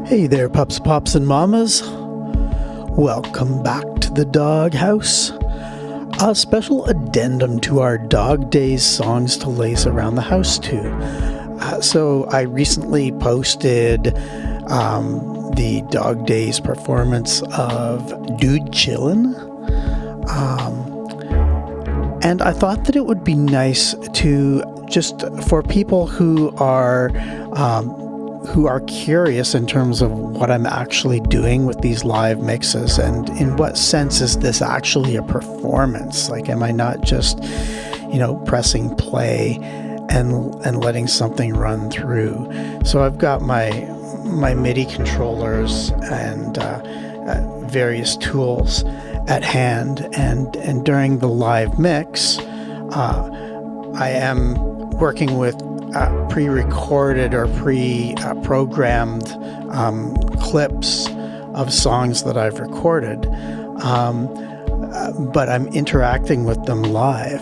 Hey there, pups, pops, and mamas. Welcome back to the Doghouse. A special addendum to our Dog Days songs to lace around the house to. So I recently posted the Dog Days performance of Dude Chillin. And I thought that it would be nice to just for people who are curious in terms of what I'm actually doing with these live mixes, and in what sense is this actually a performance? Like, am I not just, pressing play and letting something run through? So I've got my MIDI controllers and various tools at hand, and during the live mix, I am working with pre-recorded or pre-programmed clips of songs that I've recorded, but I'm interacting with them live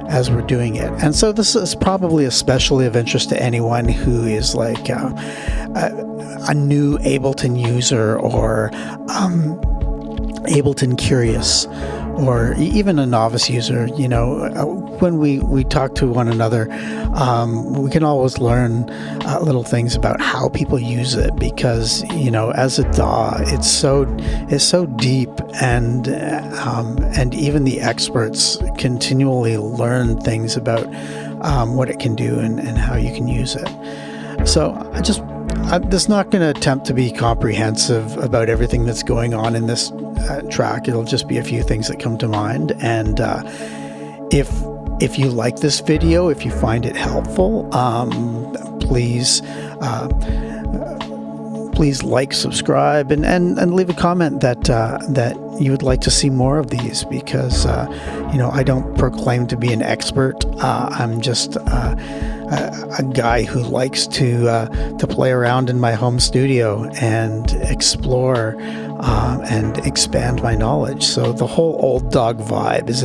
as we're doing it. And so this is probably especially of interest to anyone who is like a new Ableton user or Ableton curious, or even a novice user. When we talk to one another, we can always learn little things about how people use it, because as a DAW, it's so deep, and even the experts continually learn things about what it can do and how you can use it. So I'm just not going to attempt to be comprehensive about everything that's going on in this track. It'll just be a few things that come to mind. And if you like this video, if you find it helpful, please like, subscribe, and leave a comment that you would like to see more of these, because I don't proclaim to be an expert. I'm just a guy who likes to play around in my home studio and explore and expand my knowledge. So the whole Oldog vibe is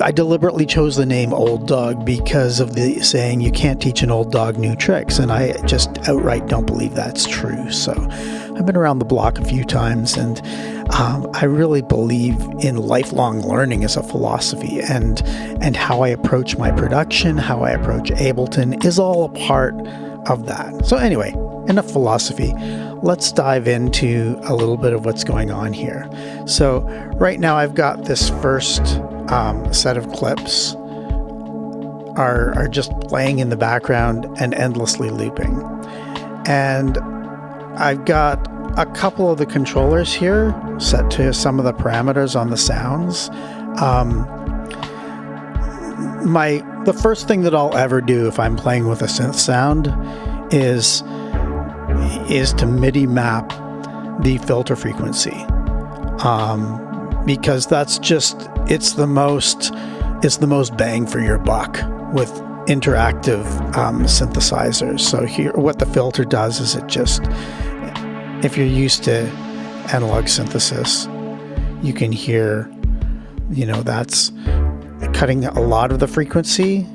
I deliberately chose the name Oldog because of the saying, you can't teach an old dog new tricks, and I just outright don't believe that's true. So I've been around the block a few times, and I really believe in lifelong learning as a philosophy, and how I approach my production, how I approach Ableton is all a part of that. So anyway, enough philosophy. Let's dive into a little bit of what's going on here. So right now I've got this first set of clips are just playing in the background and endlessly looping. And I've got a couple of the controllers here set to some of the parameters on the sounds. The first thing that I'll ever do if I'm playing with a synth sound is to MIDI map the filter frequency, because that's just it's the most bang for your buck with interactive synthesizers. So here, what the filter does is if you're used to analog synthesis, you can hear, that's cutting a lot of the frequency,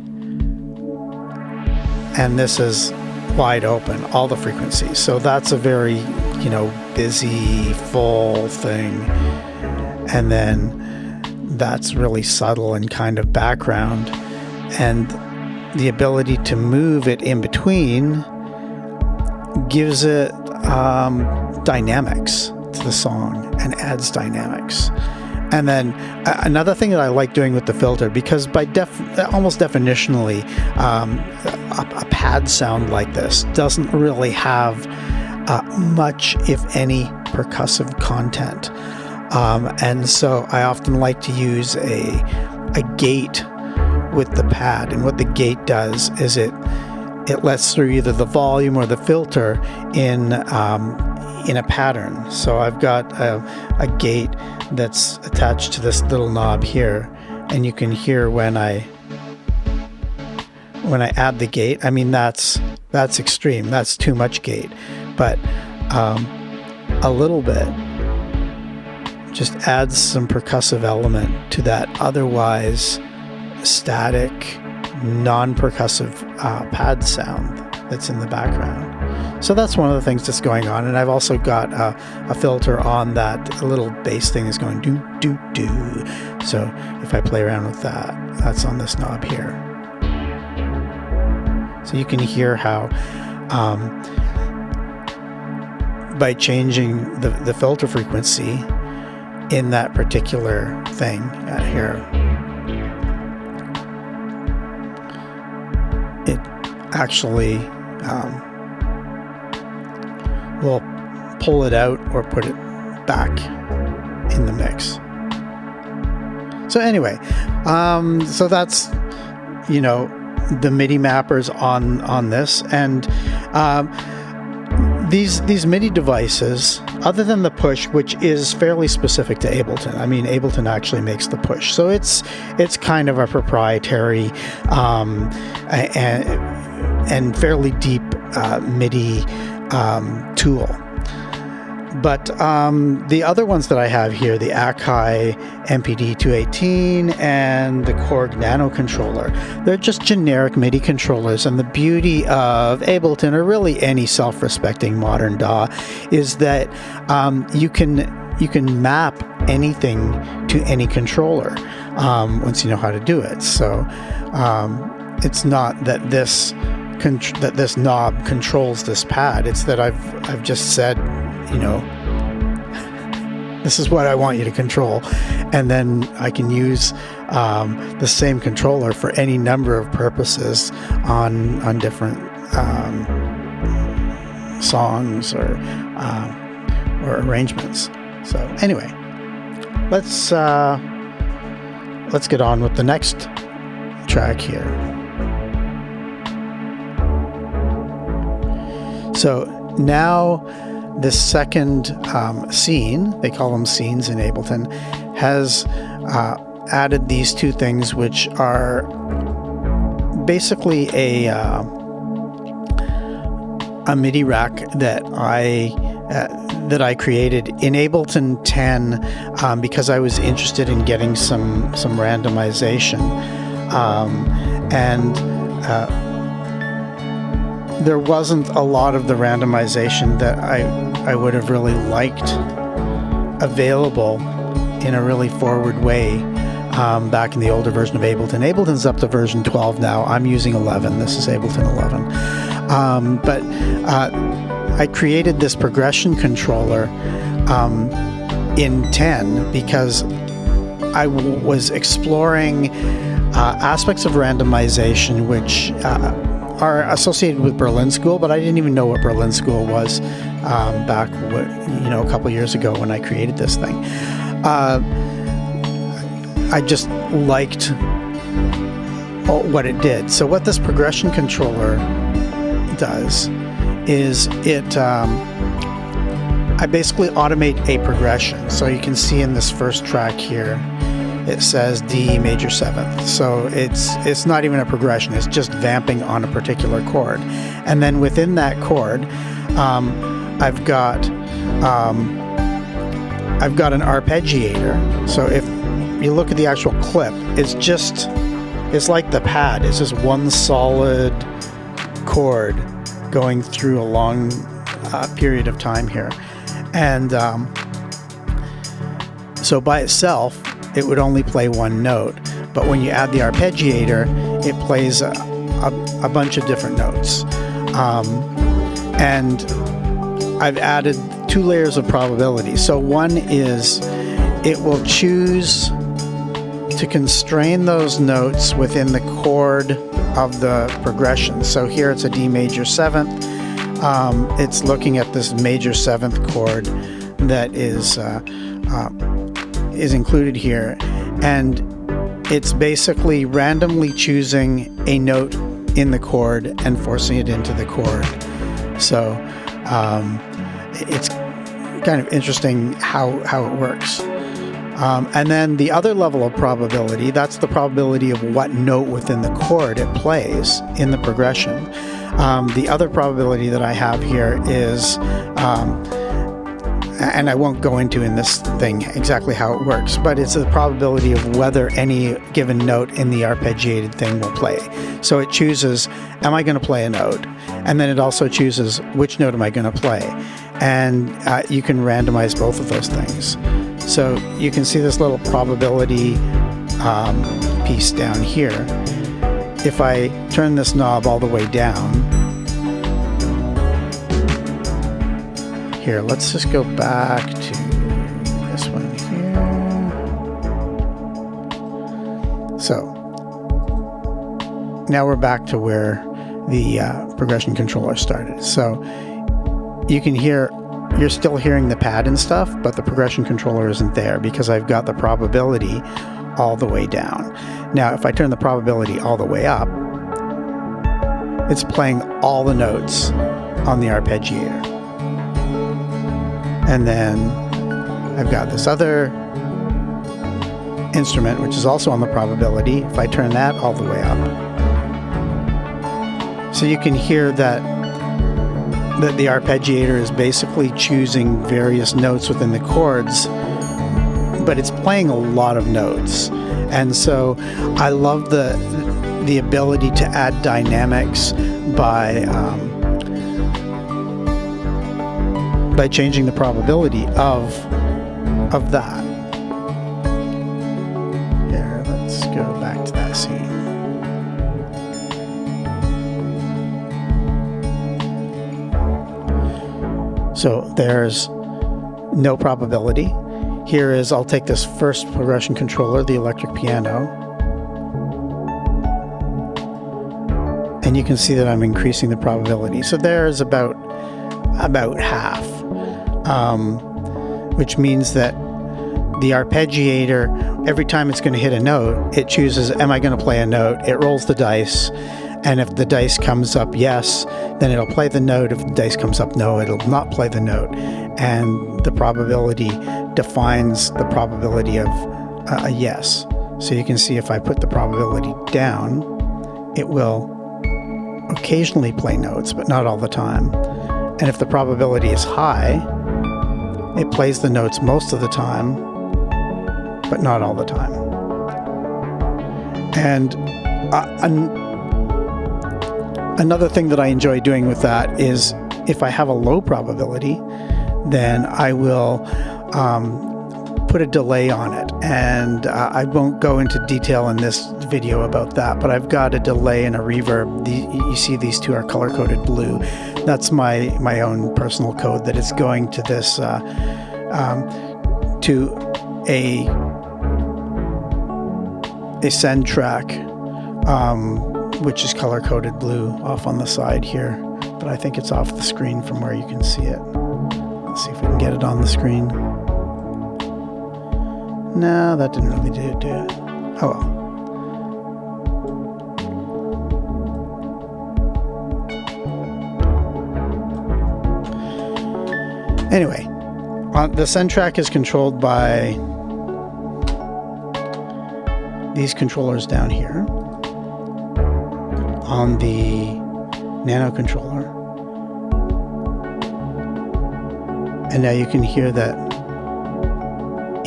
and this is wide open, all the frequencies. So that's a very, busy, full thing. And then that's really subtle and kind of background. And the ability to move it in between gives it dynamics to the song and adds dynamics. And then another thing that I like doing with the filter, because by almost definitionally, a pad sound like this doesn't really have much, if any, percussive content. And so I often like to use a gate with the pad. And what the gate does is it lets through either the volume or the filter in a pattern. So I've got a gate that's attached to this little knob here, and you can hear when I add the gate. I mean, that's extreme. That's too much gate, but a little bit just adds some percussive element to that otherwise static, non-percussive pad sound that's in the background. So that's one of the things that's going on. And I've also got a filter on that. A little bass thing is going do, do, do. So if I play around with that, that's on this knob here. So you can hear how by changing the filter frequency in that particular thing here, it actually will pull it out or put it back in the mix. So anyway, so that's, you know, the MIDI mappers on this, and these MIDI devices, other than the Push, which is fairly specific to Ableton. I mean, Ableton actually makes the Push, so it's kind of a proprietary and fairly deep MIDI tool. But the other ones that I have here, the Akai MPD 218 and the Korg Nano controller, they're just generic MIDI controllers. And the beauty of Ableton, or really any self-respecting modern DAW, is that you can map anything to any controller once you know how to do it. So it's not that this knob controls this pad. It's that I've just said, you know, this is what I want you to control, and then I can use the same controller for any number of purposes on different songs or arrangements. So anyway, let's get on with the next track here. So now this second scene, they call them scenes in Ableton, has added these two things, which are basically a MIDI rack that I created in Ableton 10 because I was interested in getting some randomization, and there wasn't a lot of the randomization that I would have really liked available in a really forward way back in the older version of Ableton. Ableton's up to version 12 now. I'm using 11. This is Ableton 11. But I created this progression controller in 10 because I was exploring aspects of randomization which are associated with Berlin School, but I didn't even know what Berlin School was back, a couple years ago when I created this thing. I just liked what it did. So what this progression controller does is I basically automate a progression. So you can see in this first track here, it says D major 7th. So it's not even a progression, it's just vamping on a particular chord. And then within that chord, I've got an arpeggiator. So if you look at the actual clip, it's like the pad. It's just one solid chord going through a long period of time here. And so by itself, it would only play one note, but when you add the arpeggiator, it plays a bunch of different notes. And I've added 2 layers of probability. So one is it will choose to constrain those notes within the chord of the progression. So here it's a D major 7th. It's looking at this major 7th chord that is included here, and it's basically randomly choosing a note in the chord and forcing it into the chord. So it's kind of interesting how it works. And then the other level of probability, that's the probability of what note within the chord it plays in the progression. The other probability that I have here is and I won't go into in this thing exactly how it works, but it's the probability of whether any given note in the arpeggiated thing will play. So it chooses, am I going to play a note? And then it also chooses which note am I going to play. And you can randomize both of those things. So you can see this little probability piece down here. If I turn this knob all the way down, here, let's just go back to this one here. So now we're back to where the progression controller started. So you can hear, you're still hearing the pad and stuff, but the progression controller isn't there because I've got the probability all the way down. Now, if I turn the probability all the way up, it's playing all the notes on the arpeggiator. And then I've got this other instrument, which is also on the probability. If I turn that all the way up, so you can hear that the arpeggiator is basically choosing various notes within the chords, but it's playing a lot of notes. And so I love the ability to add dynamics by changing the probability of that. Here, let's go back to that scene. So there's no probability. Here is, I'll take this first progression controller, the electric piano, and you can see that I'm increasing the probability. So there's about half, which means that the arpeggiator, every time it's going to hit a note, it chooses, am I going to play a note? It rolls the dice, and if the dice comes up yes, then it'll play the note. If the dice comes up no, it'll not play the note. And the probability defines the probability of a yes. So you can see if I put the probability down, it will occasionally play notes, but not all the time. And if the probability is high, it plays the notes most of the time, but not all the time. And another thing that I enjoy doing with that is if I have a low probability, then I will put a delay on it. And I won't go into detail in this video about that, but I've got a delay and a reverb. You see these two are color-coded blue. That's my own personal code that is going to this, to a send track, which is color-coded blue off on the side here, but I think it's off the screen from where you can see it. Let's see if we can get it on the screen. No, that didn't really do it. Oh well. Anyway, the send track is controlled by these controllers down here on the nano controller. And now you can hear that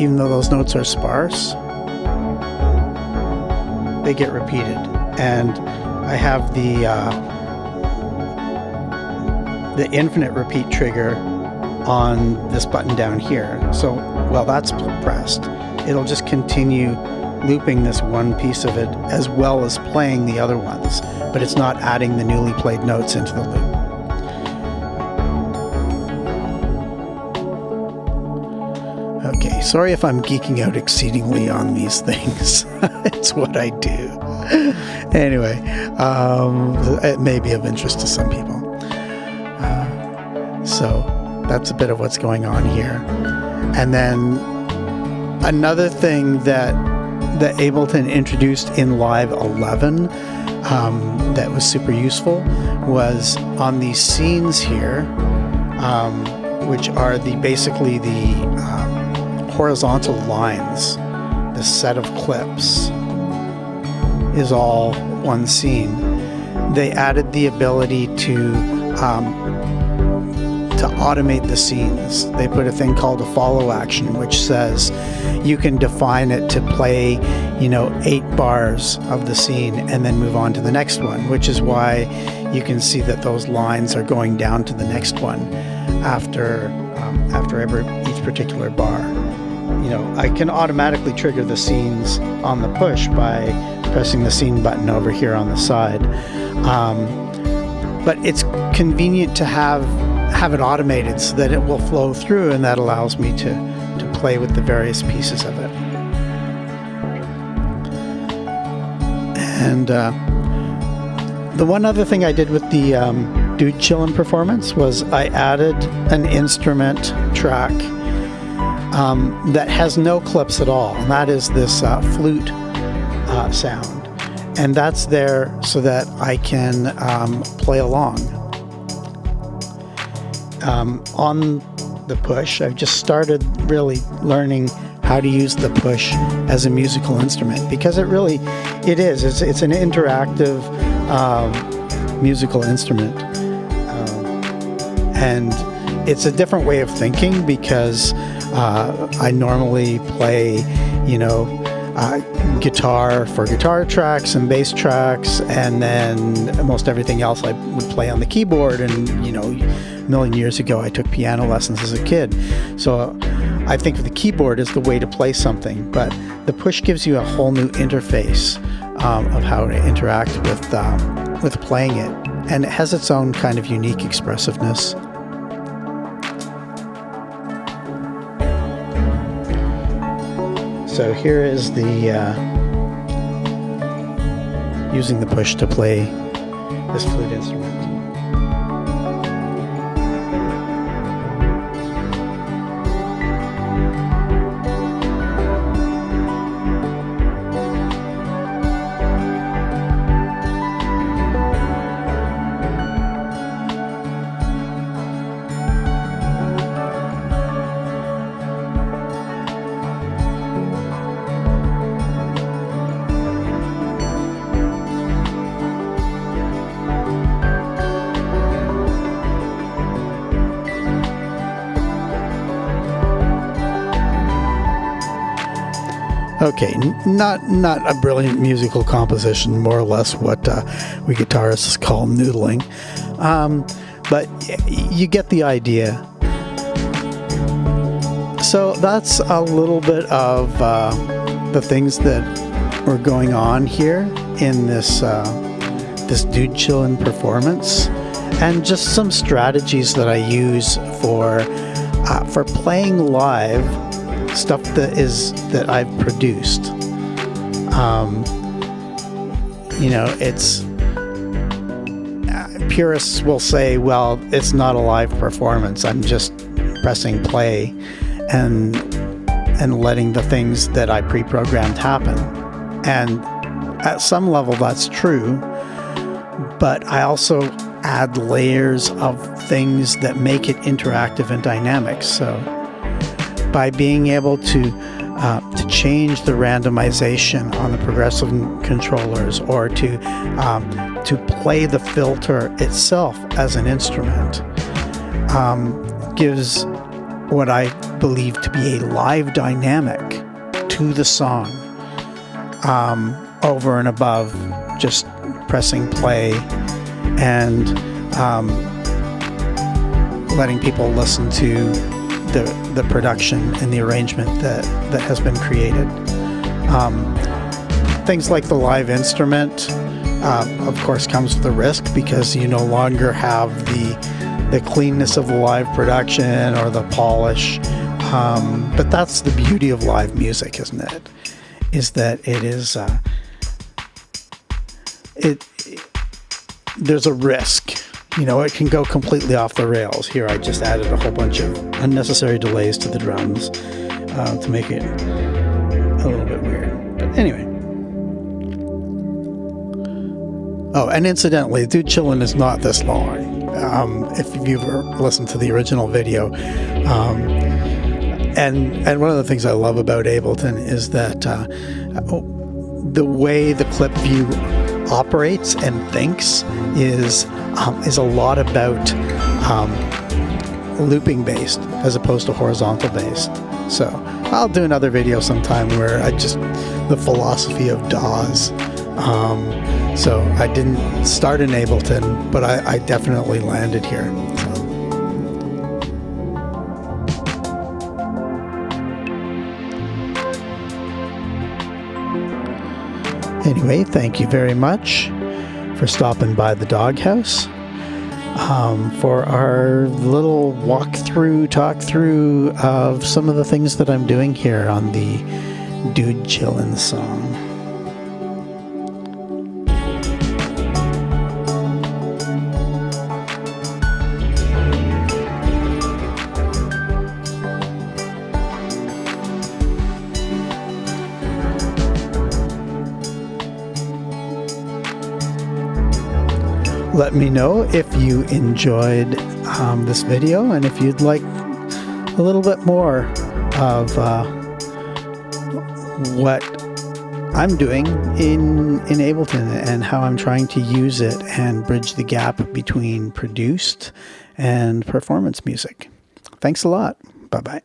even though those notes are sparse, they get repeated. And I have the infinite repeat trigger on this button down here. So while that's pressed, it'll just continue looping this one piece of it as well as playing the other ones, but it's not adding the newly played notes into the loop. Okay, sorry if I'm geeking out exceedingly on these things. It's what I do. Anyway, it may be of interest to some people. So that's a bit of what's going on here. And then another thing that Ableton introduced in Live 11 that was super useful was on these scenes here, which are basically the horizontal lines. The set of clips is all one scene. They added the ability to automate the scenes. They put a thing called a follow action, which says you can define it to play, 8 bars of the scene and then move on to the next one, which is why you can see that those lines are going down to the next one after each particular bar. You know, I can automatically trigger the scenes on the push by pressing the scene button over here on the side. But it's convenient to have it automated so that it will flow through, and that allows me to play with the various pieces of it. And the one other thing I did with the Dude Chillin' performance was I added an instrument track that has no clips at all, and that is this flute sound. And that's there so that I can play along. On the push, I've just started really learning how to use the push as a musical instrument, because it is. It's an interactive musical instrument. And it's a different way of thinking, because I normally play, guitar for guitar tracks and bass tracks, and then most everything else I would play on the keyboard. And a million years ago I took piano lessons as a kid, so I think the keyboard is the way to play something, but the push gives you a whole new interface of how to interact with playing it, and it has its own kind of unique expressiveness. So here is the using the push to play this flute instrument. Okay, not a brilliant musical composition, more or less what we guitarists call noodling, but you get the idea. So that's a little bit of the things that were going on here in this Dude Chillin' performance, and just some strategies that I use for playing live stuff that I've produced. It's purists will say, well, it's not a live performance. I'm just pressing play and letting the things that I pre-programmed happen. And at some level that's true, but I also add layers of things that make it interactive and dynamic. So by being able to change the randomization on the progressive controllers, or to play the filter itself as an instrument, gives what I believe to be a live dynamic to the song, over and above just pressing play and letting people listen to the production and the arrangement that has been created. Things like the live instrument, of course, comes with a risk, because you no longer have the cleanness of the live production or the polish. But that's the beauty of live music, isn't it? Is that it is there's a risk. It can go completely off the rails. Here I just added a whole bunch of unnecessary delays to the drums to make it a little bit weird. But anyway. Oh, and incidentally, Dude Chillin' is not this long. If you've ever listened to the original video. And one of the things I love about Ableton is that the way the clip view operates and thinks is a lot about looping based as opposed to horizontal based. So I'll do another video sometime where the philosophy of DAWs So I didn't start in Ableton, but I definitely landed here. So. Anyway, thank you very much for stopping by the doghouse for our little walkthrough, talk through of some of the things that I'm doing here on the Dude Chillin' song. Let me know if you enjoyed this video and if you'd like a little bit more of what I'm doing in Ableton and how I'm trying to use it and bridge the gap between produced and performance music. Thanks a lot. Bye-bye.